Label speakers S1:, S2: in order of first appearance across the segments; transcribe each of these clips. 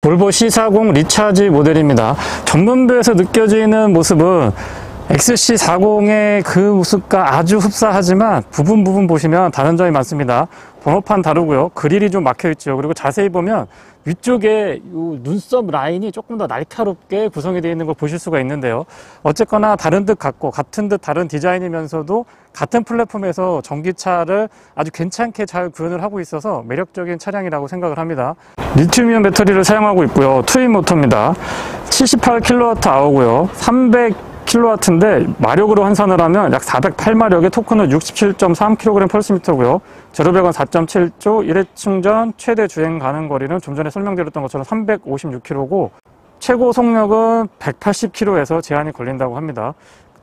S1: 볼보 C40 리차지 모델입니다. 전면부에서 느껴지는 모습은 XC40의 그 모습과 아주 흡사하지만 부분 보시면 다른 점이 많습니다. 번호판 다르고요. 그릴이 좀 막혀 있죠. 그리고 자세히 보면 위쪽에 이 눈썹 라인이 조금 더 날카롭게 구성이 되어 있는 걸 보실 수가 있는데요. 어쨌거나 다른 듯 같고 같은 듯 다른 디자인이면서도 같은 플랫폼에서 전기차를 아주 괜찮게 잘 구현을 하고 있어서 매력적인 차량이라고 생각을 합니다. 리튬이온 배터리를 사용하고 있고요. 투인 모터입니다. 78kWh고요. 300kW인데 마력으로 환산을 하면 약 408마력의 토크는 67.3kg/S고요. 제로백은 4.7조, 1회 충전 최대 주행 가능 거리는 좀 전에 설명드렸던 것처럼 356km고 최고 속력은 180km에서 제한이 걸린다고 합니다.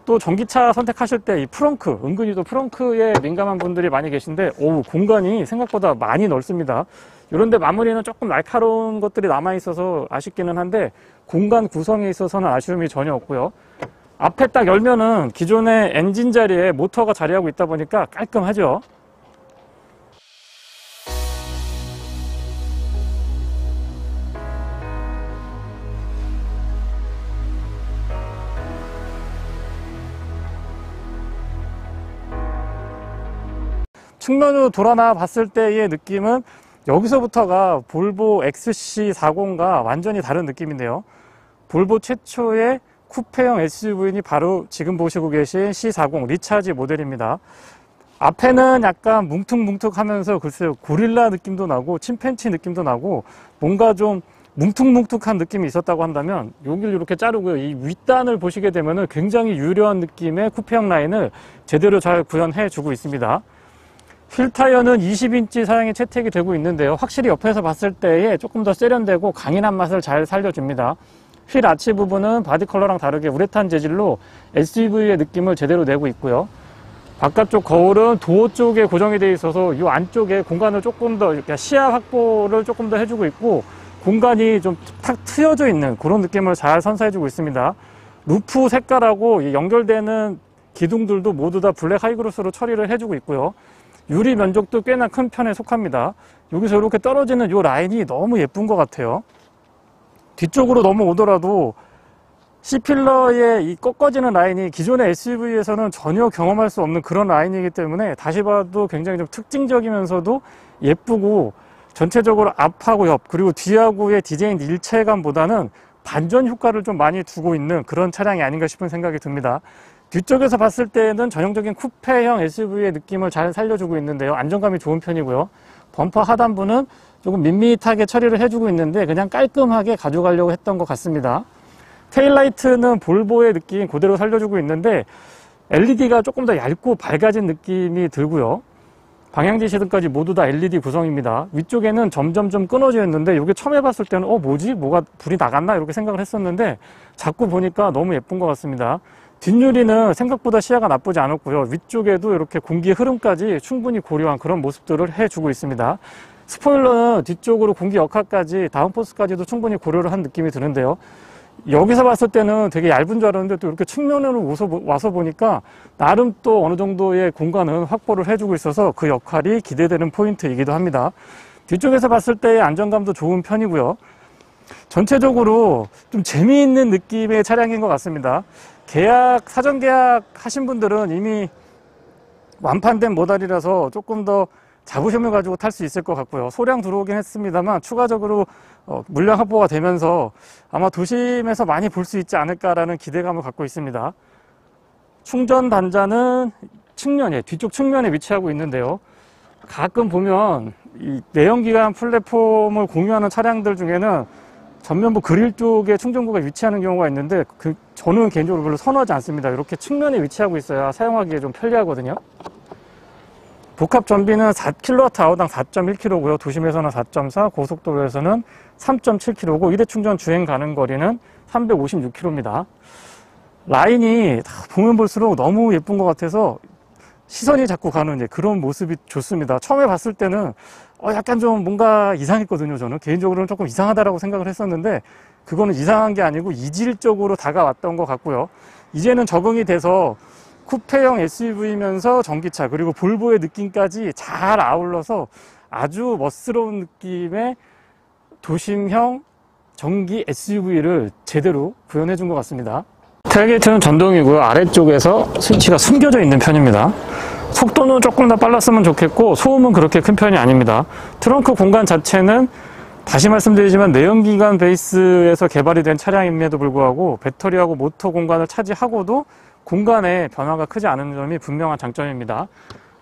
S1: 또 전기차 선택하실 때 이 프렁크, 은근히도 프렁크에 민감한 분들이 많이 계신데 공간이 생각보다 많이 넓습니다. 이런데 마무리는 조금 날카로운 것들이 남아있어서 아쉽기는 한데 공간 구성에 있어서는 아쉬움이 전혀 없고요. 앞에 딱 열면은 기존의 엔진 자리에 모터가 자리하고 있다 보니까 깔끔하죠. 측면으로 돌아나 봤을 때의 느낌은 여기서부터가 볼보 XC40과 완전히 다른 느낌인데요. 볼보 최초의 쿠페형 SUV니 바로 지금 보시고 계신 C40 리차지 모델입니다. 앞에는 약간 뭉툭뭉툭하면서 글쎄요 고릴라 느낌도 나고 침팬치 느낌도 나고 뭔가 좀 뭉툭뭉툭한 느낌이 있었다고 한다면 여기를 이렇게 자르고요. 이 윗단을 보시게 되면 굉장히 유려한 느낌의 쿠페형 라인을 제대로 잘 구현해 주고 있습니다. 휠 타이어는 20인치 사양이 채택이 되고 있는데요. 확실히 옆에서 봤을 때에 조금 더 세련되고 강인한 맛을 잘 살려줍니다. 휠 아치 부분은 바디 컬러랑 다르게 우레탄 재질로 SUV의 느낌을 제대로 내고 있고요. 바깥쪽 거울은 도어 쪽에 고정이 되어 있어서 이 안쪽에 공간을 조금 더 시야 확보를 조금 더 해주고 있고 공간이 좀 탁 트여져 있는 그런 느낌을 잘 선사해주고 있습니다. 루프 색깔하고 연결되는 기둥들도 모두 다 블랙 하이그로스로 처리를 해주고 있고요. 유리 면적도 꽤나 큰 편에 속합니다. 여기서 이렇게 떨어지는 이 라인이 너무 예쁜 것 같아요. 뒤쪽으로 넘어오더라도 C필러의 이 꺾어지는 라인이 기존의 SUV에서는 전혀 경험할 수 없는 그런 라인이기 때문에 다시 봐도 굉장히 좀 특징적이면서도 예쁘고 전체적으로 앞하고 옆 그리고 뒤하고의 디자인 일체감보다는 반전 효과를 좀 많이 두고 있는 그런 차량이 아닌가 싶은 생각이 듭니다. 뒤쪽에서 봤을 때는 전형적인 쿠페형 SUV의 느낌을 잘 살려주고 있는데요. 안정감이 좋은 편이고요. 범퍼 하단부는 조금 밋밋하게 처리를 해주고 있는데 그냥 깔끔하게 가져가려고 했던 것 같습니다. 테일라이트는 볼보의 느낌 그대로 살려주고 있는데 LED가 조금 더 얇고 밝아진 느낌이 들고요. 방향지 시등까지 모두 다 LED 구성입니다. 위쪽에는 점점 좀 끊어져 있는데 이게 처음 해봤을 때는 뭐지? 뭐가 불이 나갔나? 이렇게 생각을 했었는데 자꾸 보니까 너무 예쁜 것 같습니다. 뒷유리는 생각보다 시야가 나쁘지 않았고요. 위쪽에도 이렇게 공기의 흐름까지 충분히 고려한 그런 모습들을 해주고 있습니다. 스포일러는 뒤쪽으로 공기 역할까지 다운포스까지도 충분히 고려를 한 느낌이 드는데요. 여기서 봤을 때는 되게 얇은 줄 알았는데 또 이렇게 측면으로 와서 보니까 나름 또 어느 정도의 공간은 확보를 해주고 있어서 그 역할이 기대되는 포인트이기도 합니다. 뒤쪽에서 봤을 때의 안정감도 좋은 편이고요. 전체적으로 좀 재미있는 느낌의 차량인 것 같습니다. 사전 계약 하신 분들은 이미 완판된 모델이라서 조금 더 자부심을 가지고 탈 수 있을 것 같고요. 소량 들어오긴 했습니다만 추가적으로 물량 확보가 되면서 아마 도심에서 많이 볼 수 있지 않을까라는 기대감을 갖고 있습니다. 충전 단자는 뒤쪽 측면에 위치하고 있는데요. 가끔 보면 이 내연기관 플랫폼을 공유하는 차량들 중에는 전면부 그릴 쪽에 충전구가 위치하는 경우가 있는데 저는 개인적으로 별로 선호하지 않습니다. 이렇게 측면에 위치하고 있어야 사용하기에 좀 편리하거든요. 복합 전비는 4kWh당 4.1km고요. 도심에서는 4.4, 고속도로에서는 3.7km고 1회 충전 주행 가능 거리는 356km입니다. 라인이 보면 볼수록 너무 예쁜 것 같아서 시선이 자꾸 가는 그런 모습이 좋습니다. 처음에 봤을 때는 약간 좀 뭔가 이상했거든요. 저는 개인적으로는 조금 이상하다라고 생각을 했었는데 그거는 이상한 게 아니고 이질적으로 다가왔던 것 같고요. 이제는 적응이 돼서 쿠페형 SUV면서 전기차 그리고 볼보의 느낌까지 잘 아울러서 아주 멋스러운 느낌의 도심형 전기 SUV를 제대로 구현해 준 것 같습니다. 테일게이트는 전동이고요. 아래쪽에서 스위치가 숨겨져 있는 편입니다. 속도는 조금 더 빨랐으면 좋겠고 소음은 그렇게 큰 편이 아닙니다. 트렁크 공간 자체는 다시 말씀드리지만 내연기관 베이스에서 개발이 된 차량임에도 불구하고 배터리하고 모터 공간을 차지하고도 공간에 변화가 크지 않은 점이 분명한 장점입니다.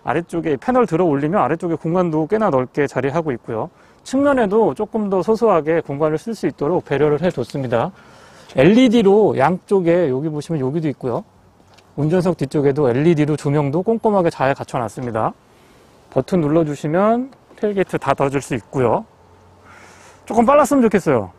S1: 아래쪽에 패널 들어 올리면 아래쪽에 공간도 꽤나 넓게 자리하고 있고요. 측면에도 조금 더 소소하게 공간을 쓸 수 있도록 배려를 해뒀습니다. LED로 양쪽에 여기 보시면 여기도 있고요. 운전석 뒤쪽에도 LED로 조명도 꼼꼼하게 잘 갖춰놨습니다. 버튼 눌러주시면 테일게이트 닫아줄 수 있고요. 조금 빨랐으면 좋겠어요.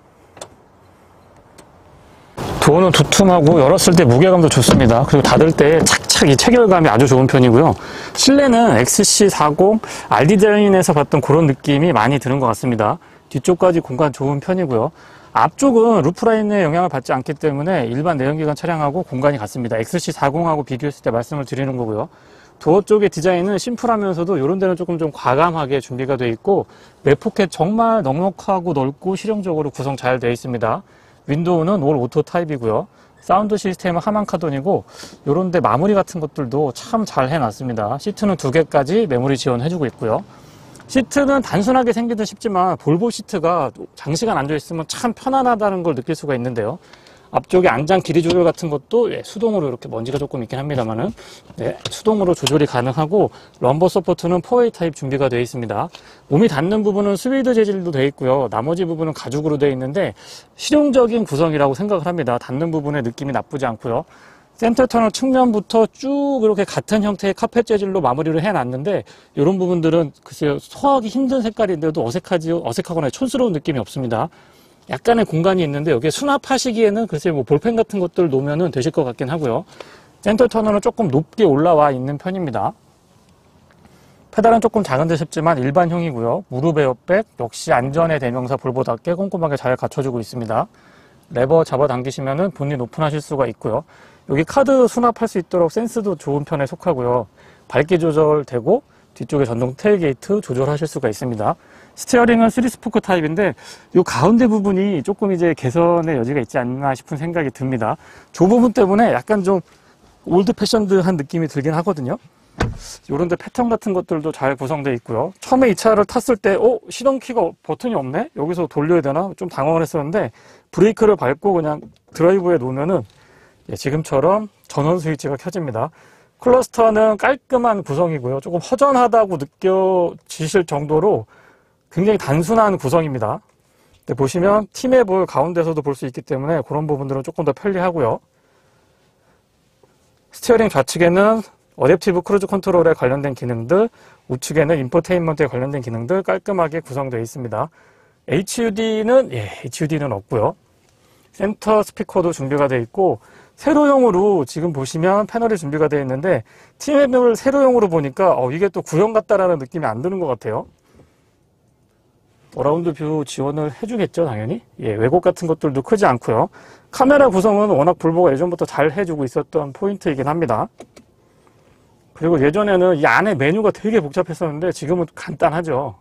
S1: 도어는 두툼하고 열었을 때 무게감도 좋습니다. 그리고 닫을 때 착착 이 체결감이 아주 좋은 편이고요. 실내는 XC40 RD자인에서 봤던 그런 느낌이 많이 드는 것 같습니다. 뒤쪽까지 공간 좋은 편이고요. 앞쪽은 루프라인의 영향을 받지 않기 때문에 일반 내연기관 차량하고 공간이 같습니다. XC40하고 비교했을 때 말씀을 드리는 거고요. 도어 쪽의 디자인은 심플하면서도 이런 데는 조금 좀 과감하게 준비가 되어 있고 내포켓 정말 넉넉하고 넓고 실용적으로 구성 잘 되어 있습니다. 윈도우는 올 오토 타입이고요. 사운드 시스템은 하만 카돈이고 이런 데 마무리 같은 것들도 참 잘 해놨습니다. 시트는 2개까지 메모리 지원해주고 있고요. 시트는 단순하게 생기듯 싶지만 볼보 시트가 장시간 앉아있으면 참 편안하다는 걸 느낄 수가 있는데요. 앞쪽에 안장 길이 조절 같은 것도 수동으로 이렇게 먼지가 조금 있긴 합니다만은 수동으로 조절이 가능하고 럼버 서포트는 4웨이 타입 준비가 되어 있습니다. 몸이 닿는 부분은 스웨이드 재질도 되어 있고요. 나머지 부분은 가죽으로 되어 있는데 실용적인 구성이라고 생각을 합니다. 닿는 부분의 느낌이 나쁘지 않고요. 센터 터널 측면부터 쭉 이렇게 같은 형태의 카펫 재질로 마무리를 해놨는데 이런 부분들은 글쎄요 소화하기 힘든 색깔인데도 어색하거나 촌스러운 느낌이 없습니다. 약간의 공간이 있는데 여기에 수납하시기에는 글쎄 뭐 볼펜 같은 것들 놓으면 되실 것 같긴 하고요. 센터 터널은 조금 높게 올라와 있는 편입니다. 페달은 조금 작은 듯 싶지만 일반형이고요. 무릎 에어백 역시 안전의 대명사 볼보답게 꼼꼼하게 잘 갖춰주고 있습니다. 레버 잡아당기시면은 본인 오픈하실 수가 있고요. 여기 카드 수납할 수 있도록 센스도 좋은 편에 속하고요. 밝기 조절되고 뒤쪽에 전동 테일게이트 조절하실 수가 있습니다. 스티어링은 3스포크 타입인데 이 가운데 부분이 조금 이제 개선의 여지가 있지 않나 싶은 생각이 듭니다. 저 부분 때문에 약간 좀 올드 패션드한 느낌이 들긴 하거든요. 이런 데 패턴 같은 것들도 잘 구성되어 있고요. 처음에 이 차를 탔을 때 시동키가 버튼이 없네? 여기서 돌려야 되나? 좀 당황을 했었는데 브레이크를 밟고 그냥 드라이브에 놓으면은 지금처럼 전원 스위치가 켜집니다. 클러스터는 깔끔한 구성이고요. 조금 허전하다고 느껴지실 정도로 굉장히 단순한 구성입니다. 보시면 T맵을 가운데서도 볼 수 있기 때문에 그런 부분들은 조금 더 편리하고요. 스티어링 좌측에는 어댑티브 크루즈 컨트롤에 관련된 기능들, 우측에는 인포테인먼트에 관련된 기능들 깔끔하게 구성되어 있습니다. HUD는 없고요. 센터 스피커도 준비가 되어 있고 세로형으로 지금 보시면 패널이 준비가 되어 있는데 T맵을 세로형으로 보니까 이게 또 구형 같다라는 느낌이 안 드는 것 같아요. 어라운드 뷰 지원을 해주겠죠, 당연히. 왜곡 같은 것들도 크지 않고요. 카메라 구성은 워낙 볼보가 예전부터 잘 해주고 있었던 포인트이긴 합니다. 그리고 예전에는 이 안에 메뉴가 되게 복잡했었는데 지금은 간단하죠.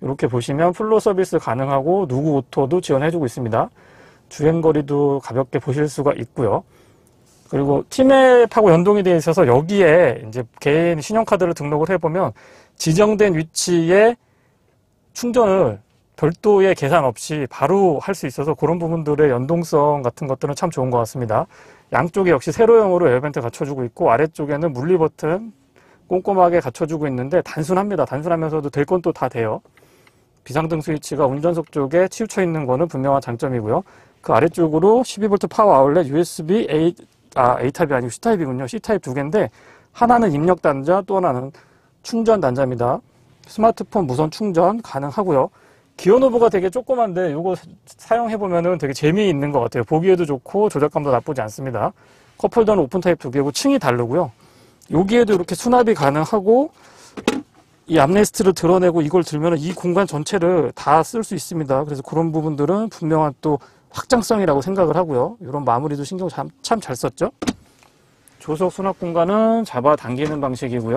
S1: 이렇게 보시면 플로 서비스 가능하고 누구 오토도 지원해주고 있습니다. 주행거리도 가볍게 보실 수가 있고요. 그리고 T맵하고 연동이 되어 있어서 여기에 이제 개인 신용카드를 등록을 해보면 지정된 위치에 충전을 별도의 계산 없이 바로 할 수 있어서 그런 부분들의 연동성 같은 것들은 참 좋은 것 같습니다. 양쪽에 역시 세로형으로 에어벤트 갖춰주고 있고 아래쪽에는 물리 버튼 꼼꼼하게 갖춰주고 있는데 단순합니다. 단순하면서도 될 건 또 다 돼요. 비상등 스위치가 운전석 쪽에 치우쳐 있는 거는 분명한 장점이고요. 그 아래쪽으로 12V 파워 아울렛 USB A타입이 아니고 C타입이군요. C타입 2개인데 하나는 입력 단자, 또 하나는 충전 단자입니다. 스마트폰 무선 충전 가능하고요. 기어 노브가 되게 조그만데 이거 사용해보면 되게 재미있는 것 같아요. 보기에도 좋고 조작감도 나쁘지 않습니다. 컵홀더는 오픈 타입 2개고 층이 다르고요. 여기에도 이렇게 수납이 가능하고 이 암레스트를 드러내고 이걸 들면 이 공간 전체를 다 쓸 수 있습니다. 그래서 그런 부분들은 분명한 또 확장성이라고 생각을 하고요. 이런 마무리도 신경 참 잘 썼죠. 조석 수납 공간은 잡아당기는 방식이고요.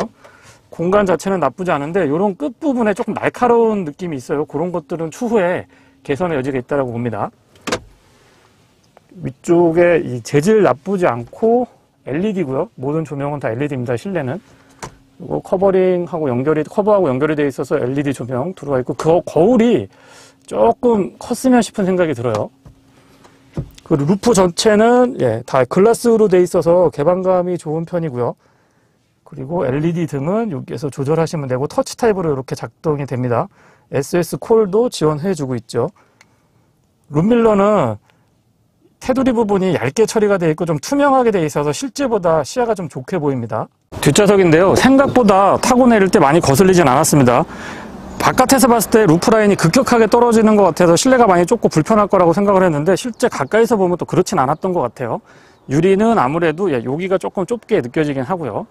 S1: 공간 자체는 나쁘지 않은데 이런 끝부분에 조금 날카로운 느낌이 있어요. 그런 것들은 추후에 개선의 여지가 있다고 봅니다. 위쪽에 이 재질 나쁘지 않고 LED고요. 모든 조명은 다 LED입니다. 실내는. 그리고 커버하고 연결이 되어 있어서 LED 조명 들어와 있고, 그 거울이 조금 컸으면 싶은 생각이 들어요. 그 루프 전체는 다 글라스로 되어 있어서 개방감이 좋은 편이고요. 그리고 LED 등은 여기에서 조절하시면 되고, 터치 타입으로 이렇게 작동이 됩니다. SS 콜도 지원해주고 있죠. 룸밀러는 테두리 부분이 얇게 처리가 되어 있고 좀 투명하게 되어 있어서 실제보다 시야가 좀 좋게 보입니다. 뒷좌석인데요, 생각보다 타고 내릴 때 많이 거슬리진 않았습니다. 바깥에서 봤을 때 루프라인이 급격하게 떨어지는 것 같아서 실내가 많이 좁고 불편할 거라고 생각을 했는데, 실제 가까이서 보면 또 그렇진 않았던 것 같아요. 유리는 아무래도 여기가 조금 좁게 느껴지긴 하고요.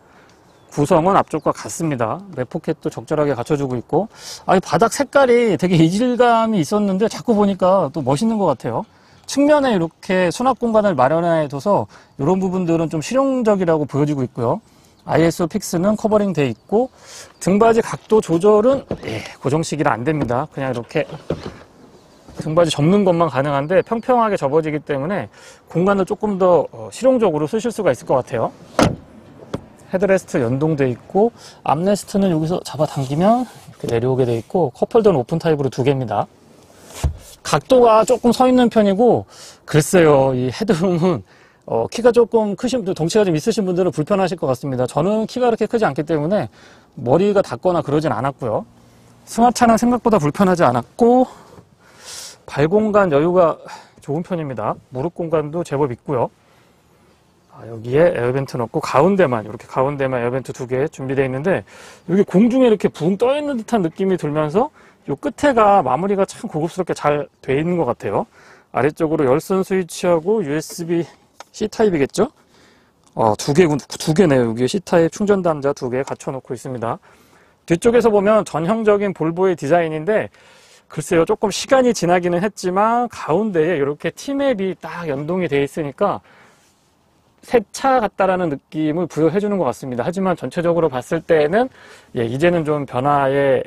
S1: 구성은 앞쪽과 같습니다. 맵포켓도 적절하게 갖춰주고 있고, 이 바닥 색깔이 되게 이질감이 있었는데 자꾸 보니까 또 멋있는 것 같아요. 측면에 이렇게 수납 공간을 마련해둬서 이런 부분들은 좀 실용적이라고 보여지고 있고요. ISO 픽스는 커버링 돼 있고, 등받이 각도 조절은 고정시키라 안 됩니다. 그냥 이렇게 등받이 접는 것만 가능한데 평평하게 접어지기 때문에 공간을 조금 더 실용적으로 쓰실 수가 있을 것 같아요. 헤드레스트 연동돼 있고, 암레스트는 여기서 잡아당기면 이렇게 내려오게 돼 있고, 컵홀더는 오픈 타입으로 2개입니다. 각도가 조금 서 있는 편이고, 글쎄요, 이 헤드룸은 키가 조금 크신 분들, 덩치가 좀 있으신 분들은 불편하실 것 같습니다. 저는 키가 그렇게 크지 않기 때문에 머리가 닿거나 그러진 않았고요. 승하차는 생각보다 불편하지 않았고, 발 공간 여유가 좋은 편입니다. 무릎 공간도 제법 있고요. 여기에 에어벤트 넣고, 이렇게 가운데만 에어벤트 2개 준비되어 있는데, 여기 공중에 이렇게 붕 떠 있는 듯한 느낌이 들면서 요 끝에가 마무리가 참 고급스럽게 잘 돼 있는 것 같아요. 아래쪽으로 열선 스위치하고 USB C타입이겠죠? 두 개네요. 여기에 C타입 충전 단자 2개 갖춰놓고 있습니다. 뒤쪽에서 보면 전형적인 볼보의 디자인인데, 글쎄요, 조금 시간이 지나기는 했지만 가운데에 이렇게 T맵이 딱 연동이 되어 있으니까 새 차 같다라는 느낌을 부여해주는 것 같습니다. 하지만 전체적으로 봤을 때는 이제는 좀 변화의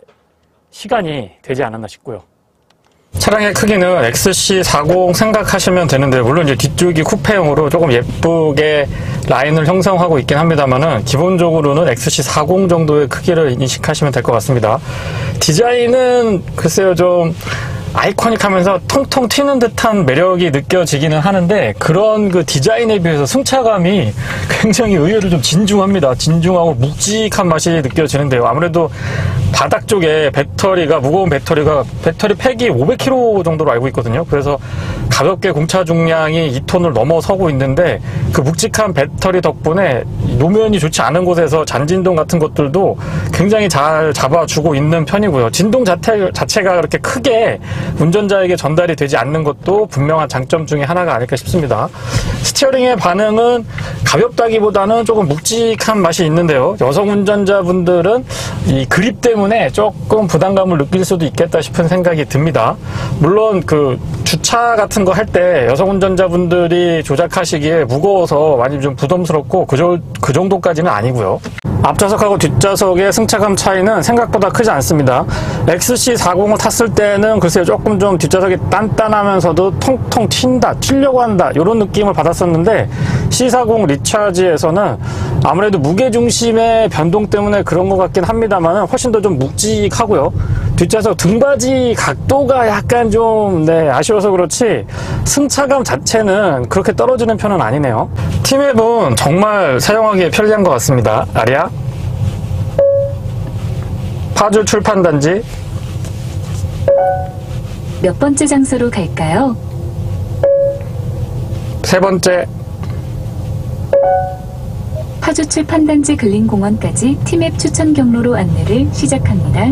S1: 시간이 되지 않았나 싶고요. 차량의 크기는 XC40 생각하시면 되는데, 물론 이제 뒤쪽이 쿠페형으로 조금 예쁘게 라인을 형성하고 있긴 합니다만은, 기본적으로는 XC40 정도의 크기를 인식하시면 될 것 같습니다. 디자인은 글쎄요, 좀 아이코닉하면서 통통 튀는 듯한 매력이 느껴지기는 하는데, 그런 그 디자인에 비해서 승차감이 굉장히 의외로 좀 진중합니다. 진중하고 묵직한 맛이 느껴지는데요. 아무래도 바닥 쪽에 무거운 배터리 팩이 500kg 정도로 알고 있거든요. 그래서 가볍게 공차 중량이 2톤을 넘어서고 있는데, 그 묵직한 배터리 덕분에 노면이 좋지 않은 곳에서 잔진동 같은 것들도 굉장히 잘 잡아주고 있는 편이고요. 진동 자체가 그렇게 크게 운전자에게 전달이 되지 않는 것도 분명한 장점 중에 하나가 아닐까 싶습니다. 스티어링의 반응은 가볍다기보다는 조금 묵직한 맛이 있는데요. 여성 운전자분들은 이 그립 때문에 조금 부담감을 느낄 수도 있겠다 싶은 생각이 듭니다. 물론 그 주차 같은 거 할 때 여성 운전자분들이 조작하시기에 무거워서 많이 좀 부담스럽고 그 정도까지는 아니고요. 앞좌석하고 뒷좌석의 승차감 차이는 생각보다 크지 않습니다. XC40을 탔을 때는 글쎄요, 조금 좀 뒷좌석이 단단하면서도 통통 튀려고 한다, 이런 느낌을 받았었는데, C40 리차지에서는 아무래도 무게중심의 변동 때문에 그런 것 같긴 합니다만 훨씬 더 좀 묵직하고요. 뒷좌석 등받이 각도가 약간 좀 아쉬워서 그렇지 승차감 자체는 그렇게 떨어지는 편은 아니네요. T맵은 정말 사용하기에 편리한 것 같습니다. 아리아, 파주 출판단지.
S2: 몇 번째 장소로 갈까요?
S1: 3번째.
S2: 파주 출판단지 근린공원까지 T맵 추천 경로로 안내를 시작합니다.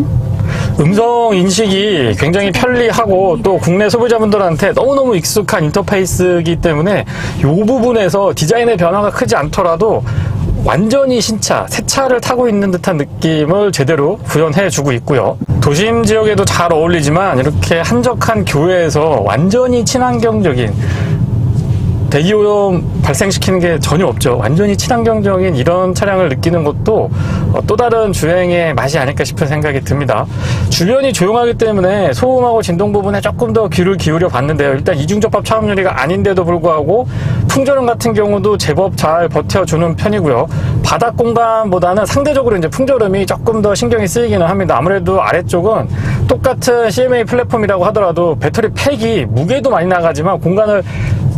S1: 음성 인식이 굉장히 편리하고 또 국내 소비자분들한테 너무너무 익숙한 인터페이스이기 때문에 이 부분에서 디자인의 변화가 크지 않더라도 완전히 신차, 새 차를 타고 있는 듯한 느낌을 제대로 구현해주고 있고요. 도심 지역에도 잘 어울리지만 이렇게 한적한 교외에서 완전히 친환경적인 대기오염 발생시키는 게 전혀 없죠. 완전히 친환경적인 이런 차량을 느끼는 것도 또 다른 주행의 맛이 아닐까 싶은 생각이 듭니다. 주변이 조용하기 때문에 소음하고 진동 부분에 조금 더 귀를 기울여 봤는데요. 일단 이중접합 차음 유리가 아닌데도 불구하고 풍절음 같은 경우도 제법 잘 버텨주는 편이고요. 바닥 공간보다는 상대적으로 이제 풍절음이 조금 더 신경이 쓰이기는 합니다. 아무래도 아래쪽은 똑같은 CMA 플랫폼이라고 하더라도 배터리 팩이 무게도 많이 나가지만 공간을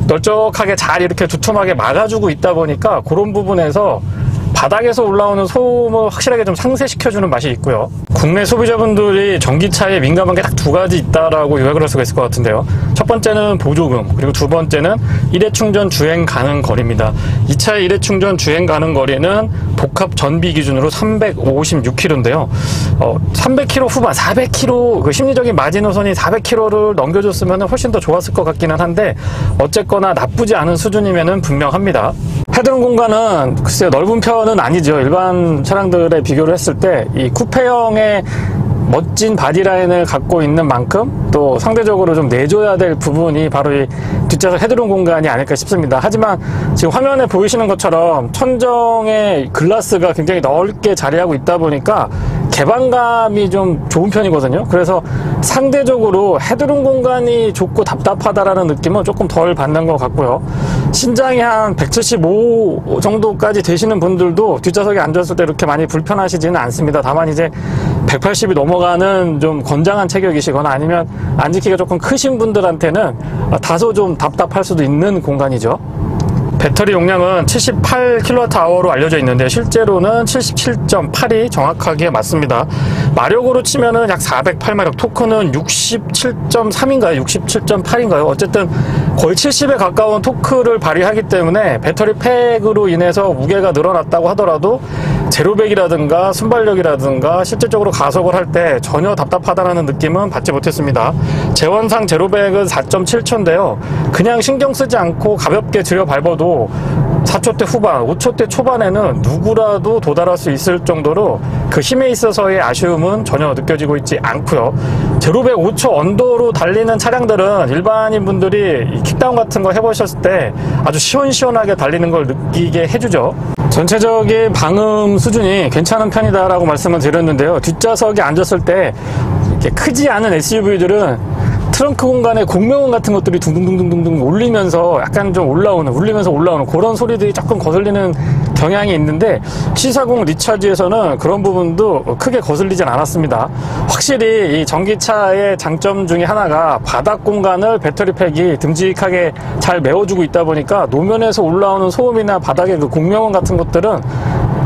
S1: 널쩍하게 잘 이렇게 두툼하게 막아주고 있다 보니까 그런 부분에서 바닥에서 올라오는 소음을 확실하게 좀 상쇄시켜주는 맛이 있고요. 국내 소비자분들이 전기차에 민감한 게 딱 두 가지 있다라고 요약을 할 수가 있을 것 같은데요. 첫 번째는 보조금, 그리고 두 번째는 일회 충전 주행 가능 거리입니다. 이 차의 일회 충전 주행 가능 거리는 복합 전비 기준으로 356km인데요. 300km 후반, 400km, 그 심리적인 마지노선이 400km를 넘겨줬으면 훨씬 더 좋았을 것 같기는 한데 어쨌거나 나쁘지 않은 수준이면은 분명합니다. 헤드룸 공간은 글쎄요, 넓은 편은 아니죠. 일반 차량들에 비교를 했을 때 이 쿠페형의 멋진 바디라인을 갖고 있는 만큼 또 상대적으로 좀 내줘야 될 부분이 바로 이 뒷좌석 헤드룸 공간이 아닐까 싶습니다. 하지만 지금 화면에 보이시는 것처럼 천정의 글라스가 굉장히 넓게 자리하고 있다 보니까 개방감이 좀 좋은 편이거든요. 그래서 상대적으로 헤드룸 공간이 좁고 답답하다라는 느낌은 조금 덜 받는 것 같고요. 신장이 한 175 정도까지 되시는 분들도 뒷좌석에 앉았을 때 이렇게 많이 불편하시지는 않습니다. 다만 이제 180이 넘어가는 좀 건장한 체격이시거나 아니면 앉기가 조금 크신 분들한테는 다소 좀 답답할 수도 있는 공간이죠. 배터리 용량은 78kWh로 알려져 있는데 실제로는 77.8이 정확하게 맞습니다. 마력으로 치면은 약 408마력, 토크는 67.3인가요? 67.8인가요? 어쨌든 거의 70에 가까운 토크를 발휘하기 때문에 배터리 팩으로 인해서 무게가 늘어났다고 하더라도 제로백이라든가 순발력이라든가 실질적으로 가속을 할 때 전혀 답답하다는 느낌은 받지 못했습니다. 제원상 제로백은 4.7초인데요. 그냥 신경 쓰지 않고 가볍게 들여 밟아도 4초대 후반, 5초대 초반에는 누구라도 도달할 수 있을 정도로 그 힘에 있어서의 아쉬움은 전혀 느껴지고 있지 않고요. 제로백 5초 언더로 달리는 차량들은 일반인 분들이 킥다운 같은 거 해보셨을 때 아주 시원시원하게 달리는 걸 느끼게 해주죠. 전체적인 방음 수준이 괜찮은 편이다라고 말씀을 드렸는데요. 뒷좌석에 앉았을 때 이렇게 크지 않은 SUV들은 트렁크 공간에 공명음 같은 것들이 둥둥둥둥둥 울리면서 약간 좀 울리면서 올라오는 그런 소리들이 조금 거슬리는 경향이 있는데 C40 리차지에서는 그런 부분도 크게 거슬리진 않았습니다. 확실히 이 전기차의 장점 중에 하나가 바닥 공간을 배터리팩이 듬직하게 잘 메워주고 있다 보니까 노면에서 올라오는 소음이나 바닥의 그 공명음 같은 것들은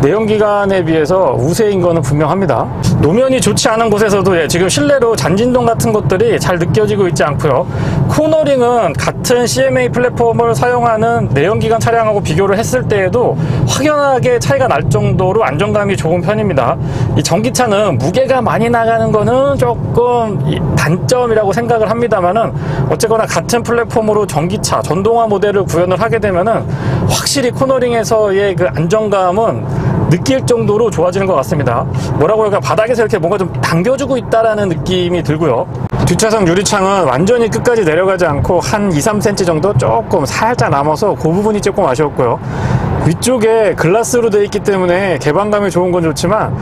S1: 내연기관에 비해서 우세인 거는 분명합니다. 노면이 좋지 않은 곳에서도 지금 실내로 잔진동 같은 것들이 잘 느껴지고 있지 않고요. 코너링은 같은 CMA 플랫폼을 사용하는 내연기관 차량하고 비교를 했을 때에도 확연하게 차이가 날 정도로 안정감이 좋은 편입니다. 이 전기차는 무게가 많이 나가는 거는 조금 단점이라고 생각을 합니다만은 어쨌거나 같은 플랫폼으로 전기차, 전동화 모델을 구현을 하게 되면은 확실히 코너링에서의 그 안정감은 느낄 정도로 좋아지는 것 같습니다. 뭐라고 할까, 바닥에서 이렇게 뭔가 좀 당겨주고 있다라는 느낌이 들고요. 뒷좌석 유리창은 완전히 끝까지 내려가지 않고 한 2-3cm 정도 조금 살짝 남아서 그 부분이 조금 아쉬웠고요. 위쪽에 글라스로 되어 있기 때문에 개방감이 좋은 건 좋지만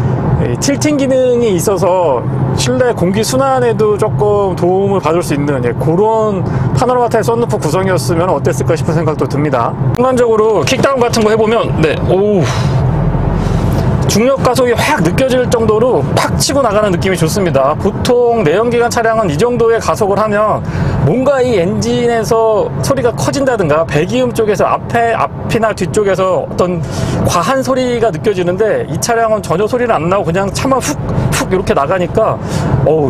S1: 틸팅 기능이 있어서 실내 공기 순환에도 조금 도움을 받을 수 있는 그런 파노라마 타입 썬루프 구성이었으면 어땠을까 싶은 생각도 듭니다. 순간적으로 킥다운 같은 거 해보면 중력 가속이 확 느껴질 정도로 팍 치고 나가는 느낌이 좋습니다. 보통 내연기관 차량은 이 정도의 가속을 하면 뭔가 이 엔진에서 소리가 커진다든가 배기음 쪽에서 앞이나 뒤쪽에서 어떤 과한 소리가 느껴지는데 이 차량은 전혀 소리는 안 나고 그냥 차만 훅 이렇게 나가니까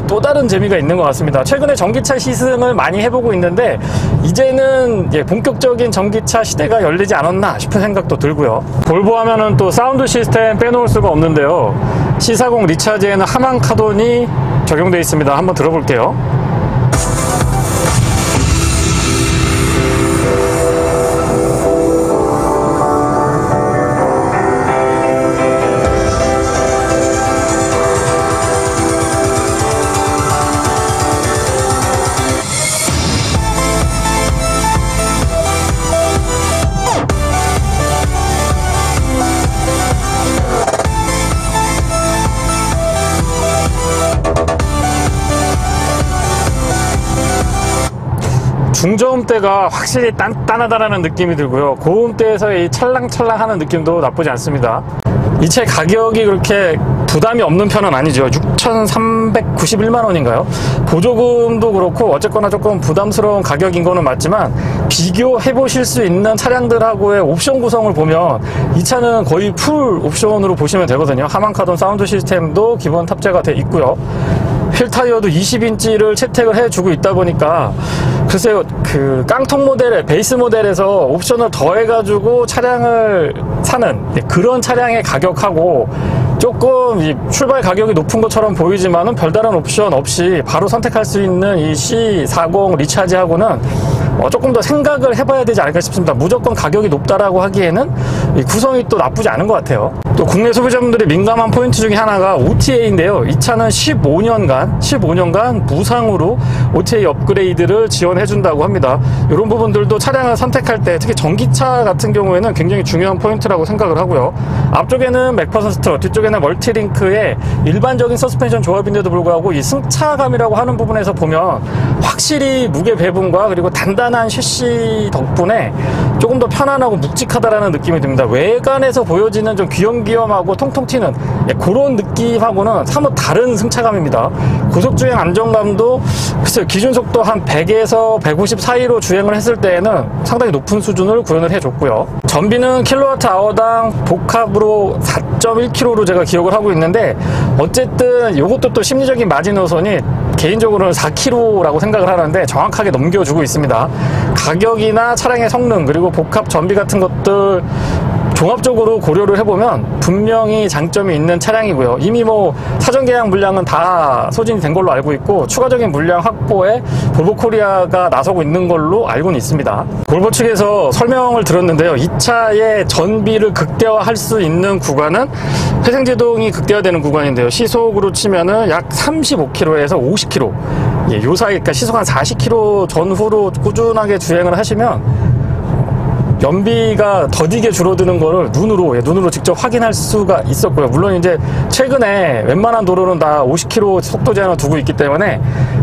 S1: 또 다른 재미가 있는 것 같습니다. 최근에 전기차 시승을 많이 해보고 있는데 이제는 본격적인 전기차 시대가 열리지 않았나 싶은 생각도 들고요. 볼보 하면은 또 사운드 시스템 빼놓을 수가 없는데요. C40 리차지에는 하만 카돈이 적용되어 있습니다. 한번 들어볼게요. 중저음대가 확실히 단단하다라는 느낌이 들고요. 고음대에서의 이 찰랑찰랑하는 느낌도 나쁘지 않습니다. 이 차 가격이 그렇게 부담이 없는 편은 아니죠. 6,391만 원인가요? 보조금도 그렇고 어쨌거나 조금 부담스러운 가격인 거는 맞지만 비교해 보실 수 있는 차량들하고의 옵션 구성을 보면 이 차는 거의 풀 옵션으로 보시면 되거든요. 하만 카돈 사운드 시스템도 기본 탑재가 돼 있고요. 휠 타이어도 20인치를 채택을 해주고 있다 보니까 글쎄요, 그 깡통 모델의 베이스 모델에서 옵션을 더해가지고 차량을 사는 그런 차량의 가격하고 조금 이 출발 가격이 높은 것처럼 보이지만은 별다른 옵션 없이 바로 선택할 수 있는 이 C40 리차지하고는 조금 더 생각을 해봐야 되지 않을까 싶습니다. 무조건 가격이 높다라고 하기에는 이 구성이 또 나쁘지 않은 것 같아요. 또 국내 소비자분들이 민감한 포인트 중에 하나가 OTA인데요. 이 차는 15년간 무상으로 OTA 업그레이드를 지원해준다고 합니다. 이런 부분들도 차량을 선택할 때 특히 전기차 같은 경우에는 굉장히 중요한 포인트라고 생각을 하고요. 앞쪽에는 맥퍼슨 스트럿, 뒤쪽에는 멀티링크의 일반적인 서스펜션 조합인데도 불구하고 이 승차감이라고 하는 부분에서 보면 확실히 무게 배분과 그리고 단단한 셰시 덕분에 조금 더 편안하고 묵직하다라는 느낌이 듭니다. 외관에서 보여지는 좀 귀염귀염하고 통통 튀는 그런 느낌하고는 사뭇 다른 승차감입니다. 고속주행 안정감도 글쎄요, 기준 속도 한 100에서 150 사이로 주행을 했을 때에는 상당히 높은 수준을 구현을 해줬고요. 전비는 킬로와트아워당 복합으로 4.1km로 제가 기억을 하고 있는데 어쨌든 이것도 또 심리적인 마지노선이 개인적으로는 4km라고 생각을 하는데 정확하게 넘겨주고 있습니다. 가격이나 차량의 성능 그리고 복합 전비 같은 것들 종합적으로 고려를 해보면 분명히 장점이 있는 차량이고요. 이미 뭐 사전 계약 물량은 다 소진이 된 걸로 알고 있고 추가적인 물량 확보에 볼보 코리아가 나서고 있는 걸로 알고는 있습니다. 볼보 측에서 설명을 들었는데요. 이 차의 전비를 극대화할 수 있는 구간은 회생제동이 극대화되는 구간인데요. 시속으로 치면은 약 35km에서 50km, 요 사이, 그러니까 시속 한 40km 전후로 꾸준하게 주행을 하시면 연비가 더디게 줄어드는 거를 눈으로 직접 확인할 수가 있었고요. 물론 이제 최근에 웬만한 도로는 다 50km 속도 제한을 두고 있기 때문에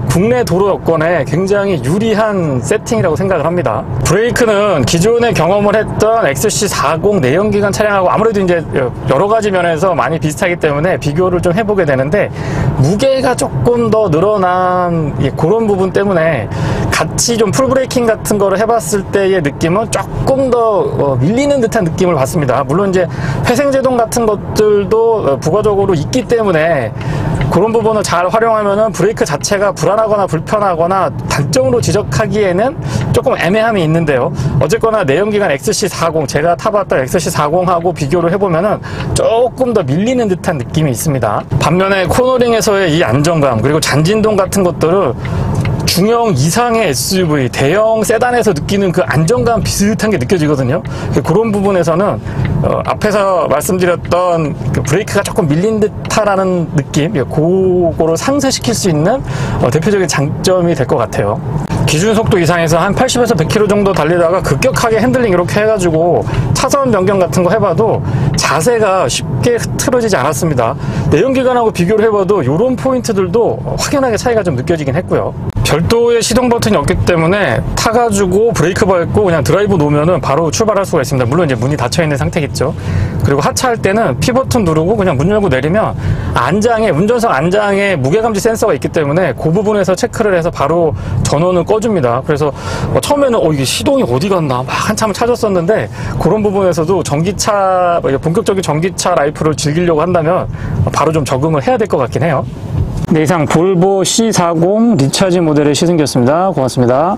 S1: 국내 도로 여건에 굉장히 유리한 세팅이라고 생각을 합니다. 브레이크는 기존에 경험을 했던 XC40 내연기관 차량하고 아무래도 이제 여러 가지 면에서 많이 비슷하기 때문에 비교를 좀 해보게 되는데 무게가 조금 더 늘어난 그런 부분 때문에 같이 좀 풀브레이킹 같은 거를 해봤을 때의 느낌은 조금 더 밀리는 듯한 느낌을 받습니다. 물론 이제 회생제동 같은 것들도 부가적으로 있기 때문에 그런 부분을 잘 활용하면은 브레이크 자체가 불안하거나 불편하거나 단점으로 지적하기에는 조금 애매함이 있는데요. 어쨌거나 내연기관 XC40, 제가 타봤던 XC40하고 비교를 해보면은 조금 더 밀리는 듯한 느낌이 있습니다. 반면에 코너링에서의 이 안정감 그리고 잔진동 같은 것들을 중형 이상의 SUV, 대형 세단에서 느끼는 그 안정감 비슷한 게 느껴지거든요. 그런 부분에서는 앞에서 말씀드렸던 그 브레이크가 조금 밀린 듯하라는 느낌, 그거를 상쇄시킬 수 있는 대표적인 장점이 될 것 같아요. 기준 속도 이상에서 한 80에서 100km 정도 달리다가 급격하게 핸들링 이렇게 해가지고 차선 변경 같은 거 해봐도 자세가 쉽게 흐트러지지 않았습니다. 내연기관하고 비교를 해봐도 이런 포인트들도 확연하게 차이가 좀 느껴지긴 했고요. 별도의 시동 버튼이 없기 때문에 타가지고 브레이크 밟고 그냥 드라이브 놓으면은 바로 출발할 수가 있습니다. 물론 이제 문이 닫혀 있는 상태겠죠. 그리고 하차할 때는 P 버튼 누르고 그냥 문 열고 내리면 안장에, 운전석 안장에 무게감지 센서가 있기 때문에 그 부분에서 체크를 해서 바로 전원을 꺼줍니다. 그래서 처음에는 이게 시동이 어디 갔나 막 한참을 찾았었는데 그런 부분에서도 전기차, 본격적인 전기차 라이프를 즐기려고 한다면 바로 좀 적응을 해야 될 것 같긴 해요. 네, 이상 볼보 C40 리차지 모델의 시승기였습니다. 고맙습니다.